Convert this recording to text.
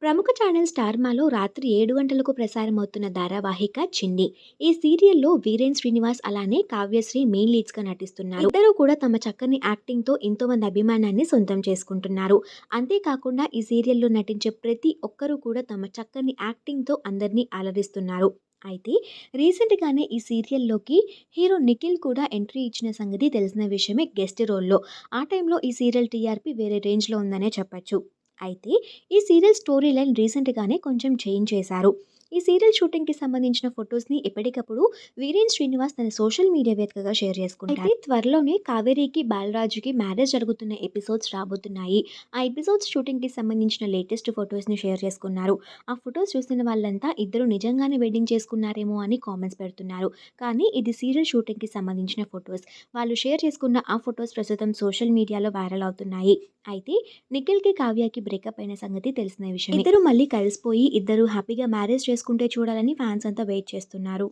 ప్రముఖ ఛానల్ స్టార్మాలో రాత్రి 7 గంటలకు ప్రసారమవుతున్న ధారావాహిక 'చిన్ని'. ఈ సీరియల్‌లో వీరేన్ శ్రీనివాస్ అలానే కావ్యశ్రీ మెయిన్ లీడ్స్‌గా నటిస్తున్నారు. ఇద్దరూ కూడా తమ చక్కని యాక్టింగ్‌తో ఎంతోమంది అభిమానాన్ని సొంతం చేసుకుంటున్నారు. అంతేకాకుండా ఈ సీరియల్‌లో నటించే ప్రతి ఒక్కరూ కూడా తమ చక్కని యాక్టింగ్‌తో అందరినీ అలరిస్తున్నారు. అయితే రీసెంట్‌గానే ఈ సీరియల్‌లోకి హీరో నిఖిల్ కూడా ఎంట్రీ ఇచ్చిన సంగతి తెలిసిన విషయమే గెస్ట్ రోల్‌లో. ఆ టైంలో ఈ సీరియల్ టీఆర్‌పీ వేరే రేంజ్‌లో ఉందనే చెప్పొచ్చు. అయితే ఈ సీరియల్ స్టోరీ లైన్ రీసెంట్‌గానే కొంచెం చేంజ్ చేశారు. ఈ సీరియల్ షూటింగ్‌కి సంబంధించిన ఫోటోస్‌ని ఎప్పటికప్పుడు వీరేన్ శ్రీనివాస్ తన సోషల్ మీడియా వేదికగా షేర్ చేసుకుంటారు. అయితే త్వరలోనే కావేరికి, బాలరాజుకి మ్యారేజ్ జరుగుతున్న ఎపిసోడ్స్ రాబోతున్నాయి. ఆ ఎపిసోడ్స్ షూటింగ్‌కి సంబంధించిన లేటెస్ట్ ఫోటోస్‌ని షేర్ చేసుకున్నారు. ఆ ఫోటోస్ చూసిన వాళ్ళంతా ఇద్దరు నిజంగానే వెడ్డింగ్ చేసుకున్నారేమో అని కామెంట్స్ పెడుతున్నారు. కానీ ఇది సీరియల్ షూటింగ్‌కి సంబంధించిన ఫోటోస్. వాళ్ళు షేర్ చేసుకున్న ఆ ఫోటోస్ ప్రస్తుతం సోషల్ మీడియాలో వైరల్ అవుతున్నాయి. అయితే నిఖిల్‌కి, కావ్యకి బ్రేకప్ అయిన సంగతి తెలిసిన విషయమే. ఇద్దరు మళ్ళీ కలిసిపోయి ఇద్దరు హ్యాపీగా మ్యారేజ్ చేసుకుంటే చూడాలని ఫ్యాన్స్ అంతా వెయిట్ చేస్తున్నారు.